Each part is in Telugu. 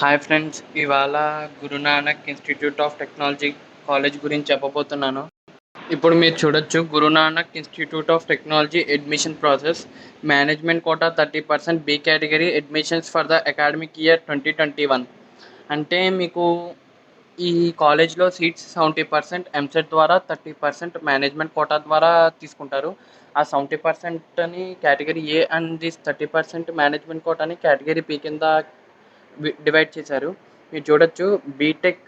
హాయ్ ఫ్రెండ్స్, ఇవాళ Guru Nanak institute of technology college గురించి చెప్పబోతున్నాను. ఇప్పుడు మీరు చూడొచ్చు, Guru Nanak institute of technology admission process. Management quota 30%, B category admissions for the academic year 2021. అంటే మీకు ఈ కాలేజ్లో సీట్స్ 70% ఎంసెట్ ద్వారా, 30% మేనేజ్మెంట్ కోటా ద్వారా తీసుకుంటారు. ఆ 70%ని category A and this 30% management కోటాని కేటగిరీ పి కింద డివైడ్ చేశారు. మీరు చూడొచ్చు, B Tech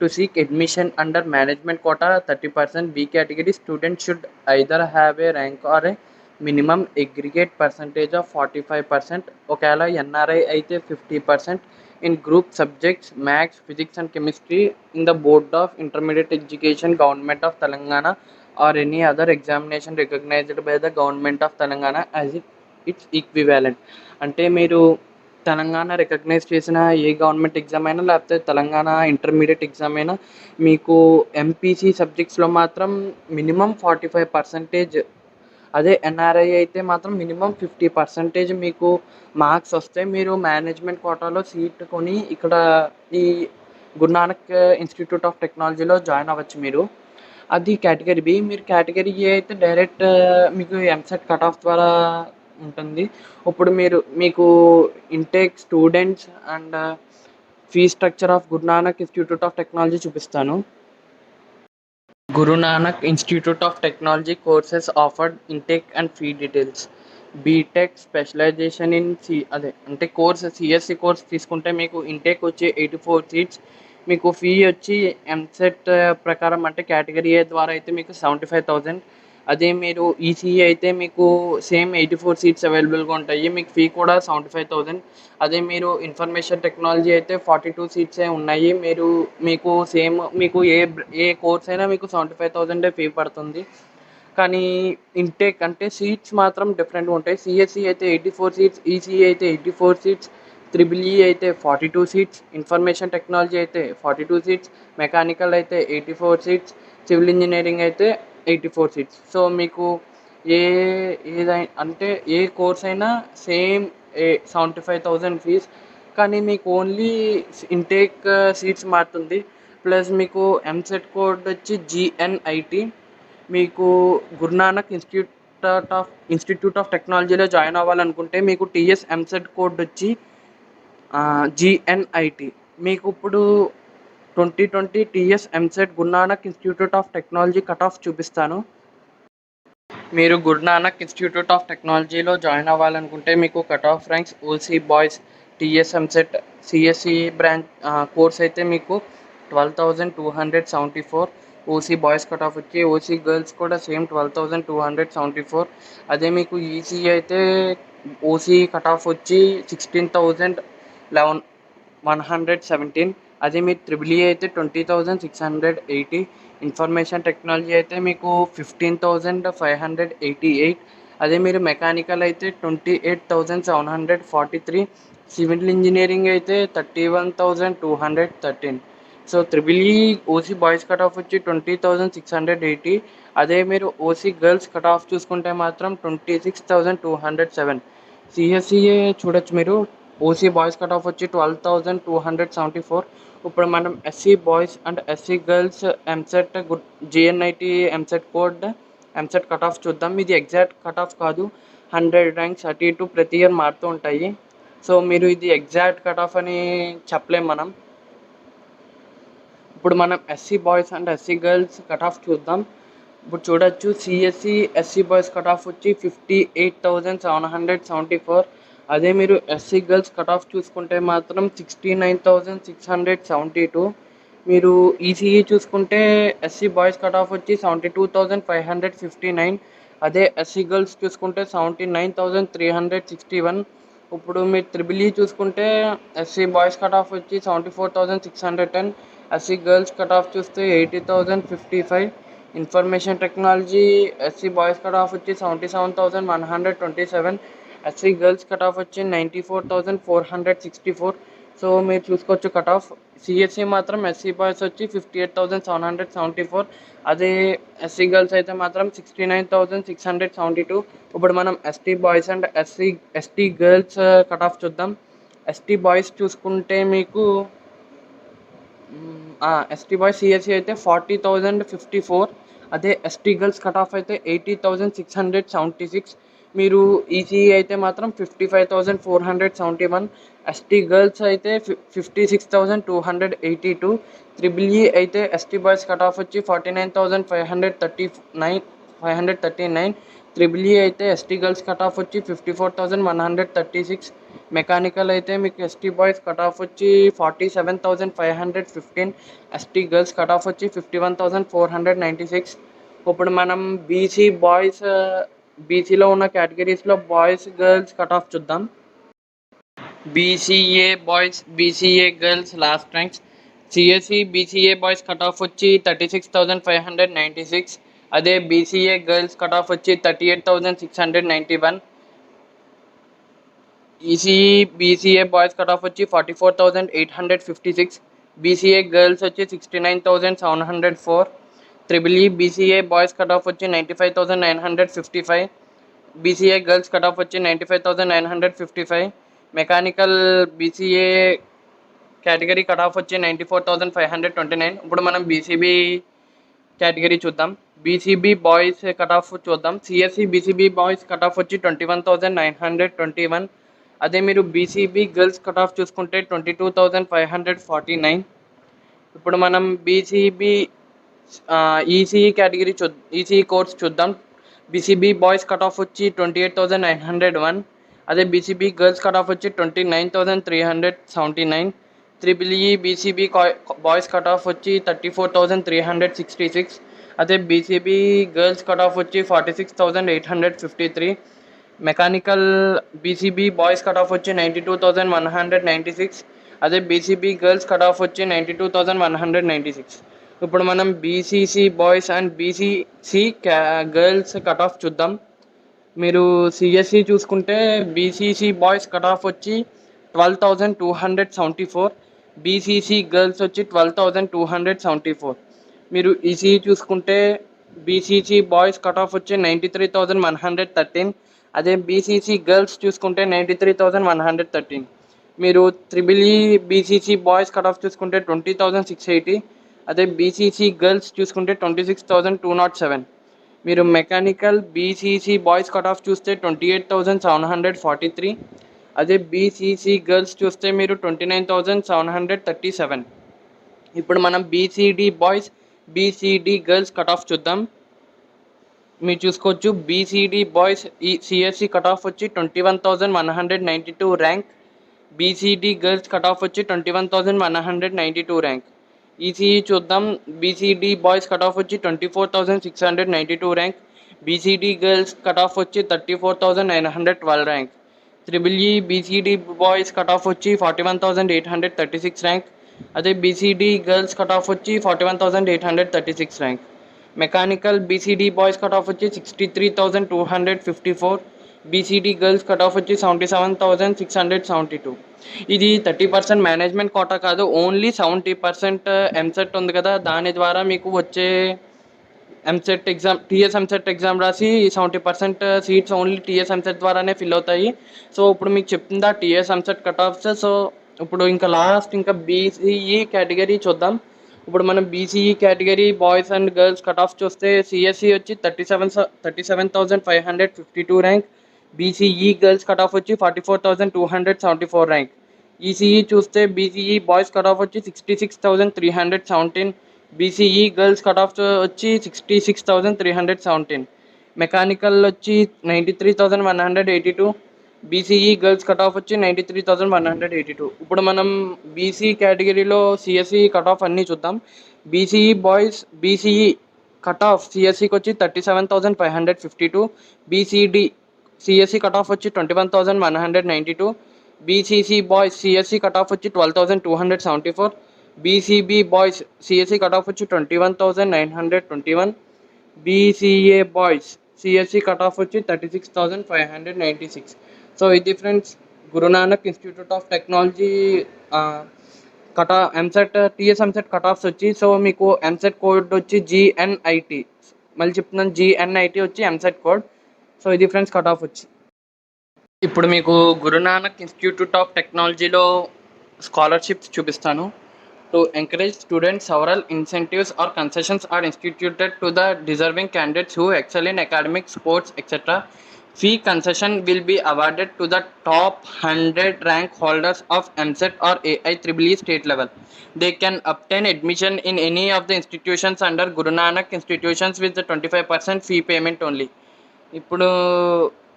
to seek admission under management quota 30%, B category student should either have a rank or a minimum aggregate percentage of 45%. ఒకవేళ ఎన్ఆర్ఐ అయితే 50% in group subjects maths, physics and chemistry in the board of intermediate education, government of Telangana or any other examination recognised by the government of Telangana as it's equivalent. అంటే మీరు తెలంగాణ రికగ్నైజ్ చేసిన ఏ గవర్నమెంట్ ఎగ్జామ్ అయినా, లేకపోతే తెలంగాణ ఇంటర్మీడియట్ ఎగ్జామ్ అయినా, మీకు ఎంపీసీ సబ్జెక్ట్స్లో మాత్రం మినిమం 45%, అదే ఎన్ఆర్ఐ అయితే మాత్రం మినిమం 50% మీకు మార్క్స్ వస్తే మీరు మేనేజ్మెంట్ కోటాలో సీట్ కొని ఇక్కడ ఈ గురునానక్ ఇన్స్టిట్యూట్ ఆఫ్ టెక్నాలజీలో జాయిన్ అవ్వచ్చు మీరు. అది కేటగిరీ బి. మీరు కేటగిరీ ఏ అయితే డైరెక్ట్ మీకు ఎంసెట్ కట్ ఆఫ్ ద్వారా ఉంటుంది. ఇప్పుడు మీకు intake students and fee structure of Guru Nanak institute of technology చూపిస్తాను. Guru Nanak institute of technology courses offered, intake and fee details. B Tech specialisation in అంటే కోర్స్ సిఎస్సి కోర్స్ తీసుకుంటే మీకు ఇంటేక్ వచ్చి 84 సీట్స్, మీకు ఫీ వచ్చి ఎంసెట్ ప్రకారం అంటే కేటగిరీ ఏ ద్వారా అయితే మీకు 75,000. అదే మీరు ఈసీఈ అయితే మీకు సేమ్ 84 సీట్స్ అవైలబుల్గా ఉంటాయి, మీకు ఫీ కూడా 75,000. అదే మీరు ఇన్ఫర్మేషన్ టెక్నాలజీ అయితే 42 సీట్సే ఉన్నాయి, మీకు సేమ్ మీకు ఏ కోర్స్ అయినా మీకు 75,000 ఫీ పడుతుంది. కానీ ఇంటేక్ అంటే సీట్స్ మాత్రం డిఫరెంట్గా ఉంటాయి. సిఎస్సి అయితే 84 సీట్స్, ఈసీఈ అయితే 84 సీట్స్, త్రిబుల్ ఈ అయితే 42 సీట్స్, ఇన్ఫర్మేషన్ టెక్నాలజీ అయితే 42 సీట్స్, మెకానికల్ అయితే 84 సీట్స్, సివిల్ ఇంజనీరింగ్ అయితే 84 సీట్స్. సో మీకు అంటే ఏ కోర్స్ అయినా సేమ్ 75,000 ఫీజ్, కానీ మీకు ఓన్లీ ఇంటేక్ సీట్స్ మారుతుంది. ప్లస్ మీకు ఎంసెట్ కోడ్ వచ్చి జిఎన్ఐటి. మీకు గురునానక్ ఇన్స్టిట్యూట్ ఆఫ్ టెక్నాలజీలో జాయిన్ అవ్వాలనుకుంటే మీకు టీఎస్ ఎంసెట్ కోడ్ వచ్చి జిఎన్ఐటి. మీకు ఇప్పుడు 2020 TS EAMCET Guru Nanak institute of technology cut off చూపిస్తాను. మీరు గురునానక్ ఇన్స్టిట్యూట్ ఆఫ్ టెక్నాలజీలో జాయిన్ అవ్వాలనుకుంటే మీకు cut off ranks OC boys TS EAMCET CSC branch course అయితే మీకు 12,274. ఓసీ బాయ్స్ కట్ ఆఫ్ వచ్చి, ఓసీ గర్ల్స్ కూడా సేమ్ 12,274. అదే మీకు ఈసీ అయితే ఓసీ కట్ ఆఫ్ వచ్చి 16,117. అదే మీరు త్రిబుల్ ఈ అయితే 20,680. ఇన్ఫర్మేషన్ టెక్నాలజీ అయితే మీకు 15,588. అదే మీరు మెకానికల్ అయితే 28,743. సివిల్ ఇంజనీరింగ్ అయితే 31,213. So triple E OC boys cut off వచ్చి 20,680. అదే మీరు ఓసీ గర్ల్స్ కట్ ఆఫ్ చూసుకుంటే మాత్రం 26,207. సిఎస్సిఏ చూడొచ్చు మీరు, ఓసీ బాయ్స్ కట్ ఆఫ్ వచ్చి 12,274. ఇప్పుడు మనం SC boys and SC girls EAMCET GNIT EAMCET cut off చూద్దాం. ఇది ఎగ్జాక్ట్ కట్ ఆఫ్ కాదు, 100 ర్యాంక్స్ అటు ఇటు ప్రతి ఇయర్ మారుతూ ఉంటాయి. సో మీరు ఇది ఎగ్జాక్ట్ కట్ ఆఫ్ అని చెప్పలేం మనం. ఇప్పుడు మనం SC boys and SC girls cut off చూద్దాం. ఇప్పుడు చూడొచ్చు, CSC SC boys cut off వచ్చి 58,774. అదే మీరు ఎస్సీ గర్ల్స్ కట్ ఆఫ్ చూసుకుంటే మాత్రం 69,672. మీరు ఈసీఈ చూసుకుంటే ఎస్సీ బాయ్స్ కట్ ఆఫ్ వచ్చి 72,559. అదే ఎస్సీ గర్ల్స్ చూసుకుంటే 79,361. ఇప్పుడు మీరు త్రిబుల్ ఈ చూసుకుంటే ఎస్సీ బాయ్స్ కట్ ఆఫ్ వచ్చి 74,610. ఎస్సీ గర్ల్స్ కట్ ఆఫ్ చూస్తే 80,055. Information technology SC boys cut off వచ్చి 77,127. ఎస్సీ గర్ల్స్ కట్ ఆఫ్ వచ్చి 94,464. సో మీరు చూసుకోవచ్చు కట్ ఆఫ్. సిఎస్సి మాత్రం ఎస్సీ బాయ్స్ వచ్చి 58,774. అదే ఎస్సీ గర్ల్స్ అయితే మాత్రం 69,672. ఇప్పుడు మనం ST boys and ST girls cut off చూద్దాం. ఎస్టీ బాయ్స్ చూసుకుంటే మీకు ఎస్టీ బాయ్స్ సిఎస్సి అయితే 40,054. అదే ఎస్టీ గర్ల్స్ కట్ ఆఫ్ అయితే 80,676. మీరు ఈసీఈ అయితే మాత్రం 55,471. ఎస్టీ గర్ల్స్ అయితే 56,282. ట్రిపుల్ ఈ అయితే ఎస్టీ బాయ్స్ కట్ ఆఫ్ వచ్చి 49,539. ట్రిపుల్ ఈ అయితే ఎస్టీ గర్ల్స్ కట్ ఆఫ్ వచ్చి 54,136. మెకానికల్ అయితే మీకు ఎస్టీ బాయ్స్ కట్ ఆఫ్ వచ్చి 47,515. ఎస్టీ గర్ల్స్ కట్ ఆఫ్ వచ్చి 51,496. ఇప్పుడు మనం బీసీలో ఉన్న కేటగిరీస్లో బాయ్స్ గర్ల్స్ కట్ ఆఫ్ చూద్దాం. BCA boys BCA girls last ranks. CSC BCA boys cut off వచ్చి 36,596. అదే బీసీఏ గర్ల్స్ కట్ ఆఫ్ వచ్చి 38,691. ECE BCA boys cut off వచ్చి 44,856. బీసీఏ గర్ల్స్ వచ్చి 69,704. Triple E BCA boys cut off వచ్చి 95,955. బీసీఏ గర్ల్స్ కట్ ఆఫ్ వచ్చి 95,955. Mechanical BCA category cut off వచ్చి 94,529. ఇప్పుడు మనం బీసీబీ కేటగిరీ చూద్దాం. బీసీబీ బాయ్స్ కట్ ఆఫ్ చూద్దాం. CSC BCB boys cut off వచ్చి 21,921. అదే మీరు బీసీబీ గర్ల్స్ కట్ ఆఫ్ చూసుకుంటే 22,549. ఇప్పుడు మనం BCB ECE category ECE course చూద్దాం. బీసీబీ బాయ్స్ కట్ ఆఫ్ వచ్చి 28,901. అదే బీసీబీ గర్ల్స్ కట్ ఆఫ్ వచ్చి 29,379. Triple E BCB boys cut off వచ్చి 34,366. అదే బీసీబీ గర్ల్స్ కట్ ఆఫ్ వచ్చి 46,853. Mechanical BCB boys cut off వచ్చి 92,196. అదే బీసీబీ గర్ల్స్ కట్ ఆఫ్ వచ్చి 92,196. ఇప్పుడు మనం BCC boys and BCC girls cut off చూద్దాం. మీరు సిఎస్సి చూసుకుంటే బీసీసీ బాయ్స్ కట్ ఆఫ్ వచ్చి 12,274. బీసీసీ గర్ల్స్ వచ్చి 12,274. మీరు ఈసీఈ చూసుకుంటే బీసీసీ బాయ్స్ కట్ ఆఫ్ వచ్చి 93,113. అదే బీసీసీ గర్ల్స్ చూసుకుంటే 93,113. మీరు triple E BCC boys cut of చూసుకుంటే 20,680. అదే బీసీసీ గర్ల్స్ చూసుకుంటే 26,207. మీరు mechanical BCC boys cut off చూస్తే 28,743. అదే బీసీసీ గర్ల్స్ చూస్తే మీరు 29,737. ఇప్పుడు మనం BCD boys BCD girls cut off చూద్దాం. మీరు చూసుకోవచ్చు బీసీడీ బాయ్స్ ఈ సిఎస్సి కట్ ఆఫ్ వచ్చి 21,192 rank. BCD girls cut off వచ్చి 21,192 ర్యాంక్. ఈసీఈ చూద్దాం. బీసీడీ బాయ్స్ కట్ ఆఫ్ వచ్చి 24,692 rank. BCD girls cut off వచ్చి 34,912 rank. Triple E BCD boys cut off వచ్చి 41,836 ర్యాంక్. అదే బీసీడీ గర్ల్స్ కట్ ఆఫ్ వచ్చి 41,836 rank. Mechanical BCD boys cut off వచ్చి 63,254. బీసీడీ గర్ల్స్ కట్ ఆఫ్ వచ్చి 77,672. ఇది 30% మేనేజ్మెంట్ కోటా కాదు, ఓన్లీ 70% ఎంసెట్ ఉంది కదా, దాని ద్వారా మీకు వచ్చే EAMCET exam TS EAMCET exam రాసి 70% సీట్స్ ఓన్లీ టీఎస్ ఎంసెట్ ద్వారానే ఫిల్ అవుతాయి. సో ఇప్పుడు మీకు చెప్తుందా TS EAMCET cut offs. So ఇప్పుడు ఇంకా లాస్ట్ ఇంకా బీసీఈ కేటగిరీ చూద్దాం. ఇప్పుడు మనం BCE category boys and girls cut off చూస్తే సిఎస్సి వచ్చి 37,552 rank. BCE girls cut off వచ్చి 44,274 ర్యాంక్. ఈసీఈ చూస్తే బీసీఈ బాయ్స్ కట్ ఆఫ్ వచ్చి 66,317. బీసీఈ గర్ల్స్ కట్ ఆఫ్ వచ్చి 66,317. మెకానికల్ వచ్చి 93,182. బీసీఈ గర్ల్స్ కట్ ఆఫ్ వచ్చి 93,182. ఇప్పుడు మనం బీసీ కేటగిరీలో సిఎస్సి కట్ ఆఫ్ అన్నీ చూద్దాం. BCE boys BCE cut off సిఎస్సికి వచ్చి 37,552. బీసీడీ సిఎస్సి కట్ ఆఫ్ వచ్చి 21,192. BCC boys CSC cut off వచ్చి 12,274. BCB boys CSC cut off వచ్చి 21,921. BCA boys CSC cut off వచ్చి 36,596. సో ఇది friends Guru Nanak institute of technology EAMCET TS EAMCET cut offs వచ్చి. సో మీకు ఎంసెట్ కోడ్ వచ్చి జిఎన్ఐటి, మళ్ళీ చెప్తున్నాను జిఎన్ఐటి వచ్చి ఎంసెట్ కోడ్. సో ఇది ఫ్రెండ్స్ కట్ ఆఫ్ వచ్చి. ఇప్పుడు మీకు గురునానక్ ఇన్స్టిట్యూట్ ఆఫ్ టెక్నాలజీలో స్కాలర్షిప్స్ చూపిస్తాను. To encourage students several incentives or concessions are instituted to the deserving candidates who excel in academics, sports, etc. Fee concession will be awarded to the top 100 rank holders of MCET or AIEEE state level. They can obtain admission in any of the institutions under Guru Nanak institutions with the 25% fee payment only. ఇప్పుడు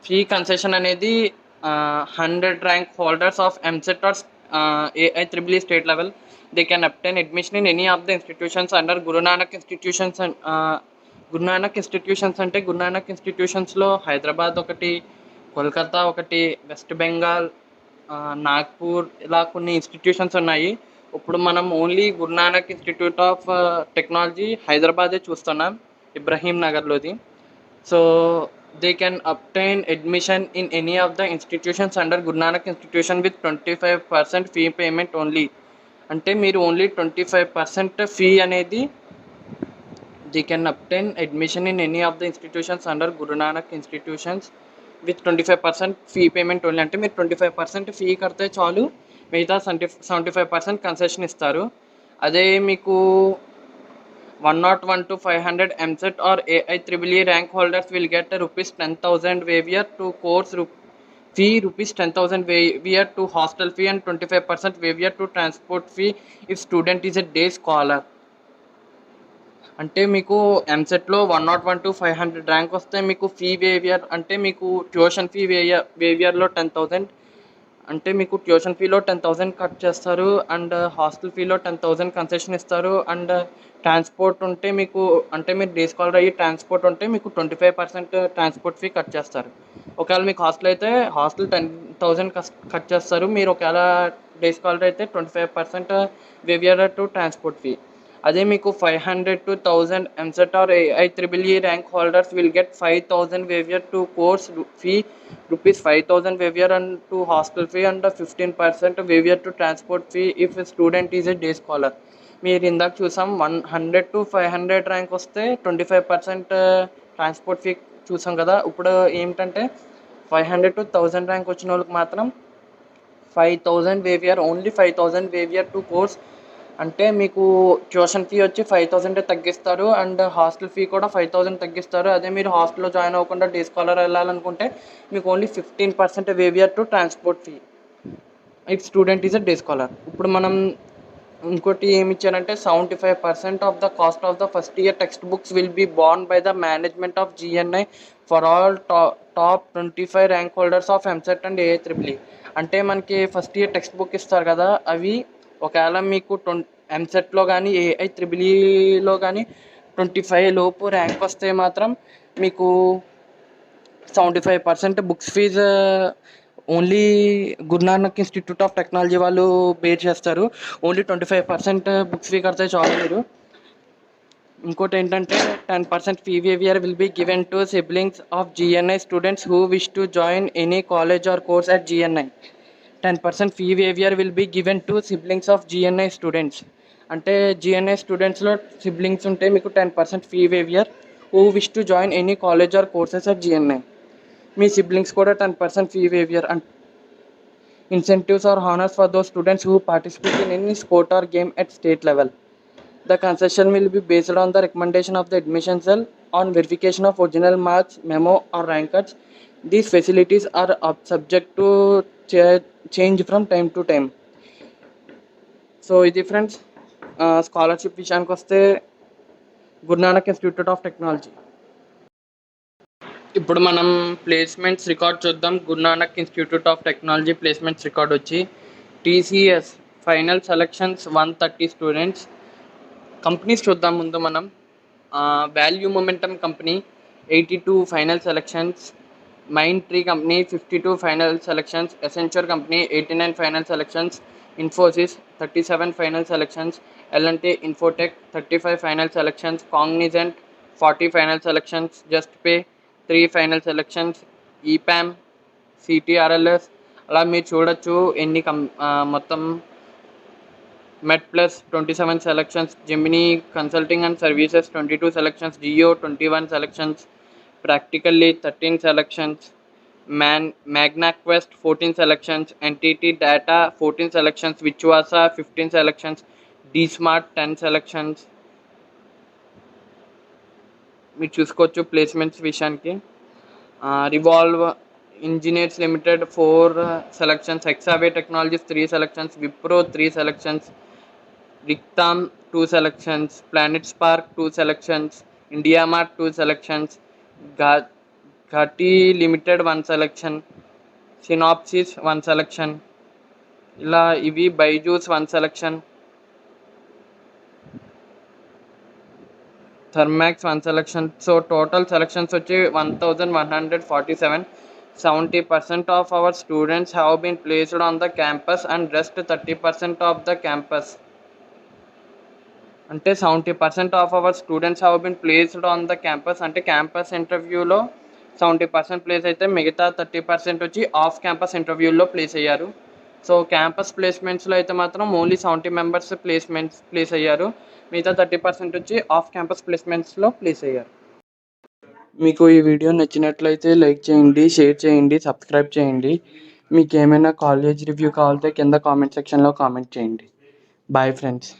ఫీ కన్సెషన్ అనేది 100 rank holders of EAMCET are AIEEE state level they can obtain admission in any of the institutions under Guru Nanak institutions. Guru Nanak institutions అంటే గురునానక్ ఇన్స్టిట్యూషన్స్లో హైదరాబాద్ ఒకటి, కోల్కతా ఒకటి, వెస్ట్ బెంగాల్, నాగ్పూర్, ఇలా కొన్ని ఇన్స్టిట్యూషన్స్ ఉన్నాయి. ఇప్పుడు మనం only Guru Nanak institute of technology హైదరాబాదే చూస్తున్నాం, ఇబ్రహీం నగర్లోది. So they can obtain admission in any of the institutions under Guru Nanak institution with 25% fee payment only. అంటే మీరు ఓన్లీ 25% ఫీ అనేది they can obtain admission in any of the institutions under Guru Nanak institutions with 25% fee payment only. అంటే మీరు 25% ఫీ కడితే చాలు, మిగతా 75% కన్సెషన్ ఇస్తారు. అదే మీకు 101 to 500 MCET or AIEEE rank holders will get a rupees 10,000 waiver to course fee, rupees 10,000 waiver to hostel fee and 25% waiver to transport fee if student is a day scholar. అంటే మీకు ఎంసెట్లో 101 to 500 ర్యాంక్ వస్తే మీకు ఫీ వేవియర్ అంటే మీకు ట్యూషన్ ఫీ వేవియర్లో 10,000 అంటే మీకు ట్యూషన్ ఫీలో 10,000 కట్ చేస్తారు అండ్ హాస్టల్ ఫీలో 10,000 కన్సెషన్ ఇస్తారు. అండ్ ట్రాన్స్పోర్ట్ ఉంటే మీకు అంటే మీరు డే స్కాలర్ అయ్యి ట్రాన్స్పోర్ట్ ఉంటే మీకు 25% ట్రాన్స్పోర్ట్ ఫీ కట్ చేస్తారు. ఒకవేళ మీకు హాస్టల్ అయితే హాస్టల్ 10,000 కట్ చేస్తారు. మీరు ఒకవేళ డే స్కాలర్ అయితే 25% వేవియర్ టు ట్రాన్స్పోర్ట్ ఫీ. అదే మీకు 500 to 1000 MCET or AIEEE rank holders will get 5,000 waiver to course fee, rupees 5,000 waiver and to hostel fee and 15% waiver to transport fee if a student is a day scholar. మీరు ఇందాక చూసాం 100 to 500 ర్యాంక్ వస్తే 25% ట్రాన్స్పోర్ట్ ఫీ చూసాం కదా. ఇప్పుడు ఏమిటంటే 500 to 1000 ర్యాంక్ వచ్చిన వాళ్ళకి మాత్రం 5,000 waiver, only 5,000 waiver to course. అంటే మీకు ట్యూషన్ ఫీ వచ్చి 5,000 తగ్గిస్తారు అండ్ హాస్టల్ ఫీ కూడా 5,000 తగ్గిస్తారు. అదే మీరు హాస్టల్లో జాయిన్ అవ్వకుండా డే స్కాలర్ వెళ్ళాలనుకుంటే మీకు only 15% waiver to transport fee if student is a day scholar. ఇప్పుడు మనం ఇంకోటి ఏమి ఇచ్చారంటే 75% of the cost of the first year text books will be borne by the management of GNI for all top 25 rank holders of EAMCET and AIEEE. అంటే మనకి ఫస్ట్ ఇయర్ టెక్స్ట్ బుక్ ఇస్తారు కదా, అవి ఒకవేళ మీకు ఎంసెట్లో కానీ AIEEEలో కానీ 25 లోపు ర్యాంక్ వస్తే మాత్రం మీకు 75% books fees only Guru Nanak institute of technology వాళ్ళు బేర్ చేస్తారు. ఓన్లీ 25% బుక్స్ ఫీ కడితే చాలు మీరు. ఇంకోటి ఏంటంటే 10% fee waiver will be given to siblings of GNI students who wish to join any college or course at GNI. 10% fee waiver will be given to siblings of GNI students. అంటే GNI స్టూడెంట్స్లో సిబ్లింగ్స్ ఉంటే మీకు 10% fee waiver who wish to join any college are courses at GNI. మీ సిబ్లింగ్స్ కూడా 10% fee waiver. And incentives or honors for those students who participate in any sport or game at state level. The concession will be based on the recommendation of the admission cell on verification of original marks, memo or rank cards. These facilities are subject to change from time to time. So ఇది ఫ్రెండ్స్ స్కాలర్షిప్ విషయానికి వస్తే గురునానక్ ఇన్స్టిట్యూట్ ఆఫ్ టెక్నాలజీ. ఇప్పుడు మనం ప్లేస్మెంట్స్ రికార్డ్ చూద్దాం. Guru Nanak institute of technology placements record వచ్చి TCS final selections 130 students. Companies చూద్దాం ముందు మనం. ValueMomentum company 82 final selections, Mindtree company 52 final selections, Accenture company 89 final selections, Infosys 37 final selections, L&T Infotech 35 final selections, Cognizant 40 final selections, Juspay 3 final selections, EPAM, CTRLS. అలా మీరు చూడొచ్చు ఎన్ని మొత్తం. Met plus 27 selections, Gemini consulting and services 22 selections, Jio 21 selections, practically 13 selections, MagnaQuest 14 selections, NTT Data 14 selections, Vichwasa 15 selections, DSmart 10 selections. మీరు చూసుకోవచ్చు ప్లేస్మెంట్స్ విషయానికి. Revolve engineers limited 4 selections, Hexaware technologies 3 selections, Wipro 3 selections, రిక్తామ్ 2 selections, PlanetSpark 2 selections, IndiaMART 2 selections, Gati limited 1 selection, Synopsys 1 selection, ఇలా ఇవి Byju's 1 selection, Thermax 1 selection. So total selections వచ్చి 1147. 70% of our students have been placed on the campus and rest 30% of the campus. అంటే 70% of our students have been placed on the campus. అంటే క్యాంపస్ ఇంటర్వ్యూలో 70% ప్లేస్ అయితే మిగతా 30% వచ్చి ఆఫ్ క్యాంపస్ ఇంటర్వ్యూలో ప్లేస్ అయ్యారు. సో క్యాంపస్ ప్లేస్మెంట్స్లో అయితే మాత్రం ఓన్లీ 70 మెంబర్స్ ప్లేస్ అయ్యారు. మిగతా 30% వచ్చి ఆఫ్ క్యాంపస్ ప్లేస్మెంట్స్లో ప్లేస్ అయ్యారు. మీకు ఈ వీడియో నచ్చినట్లయితే లైక్ చేయండి, షేర్ చేయండి, సబ్స్క్రైబ్ చేయండి. మీకు ఏమైనా కాలేజ్ రివ్యూ కావాలంటే కింద కామెంట్ సెక్షన్లో కామెంట్ చేయండి. Bye friends.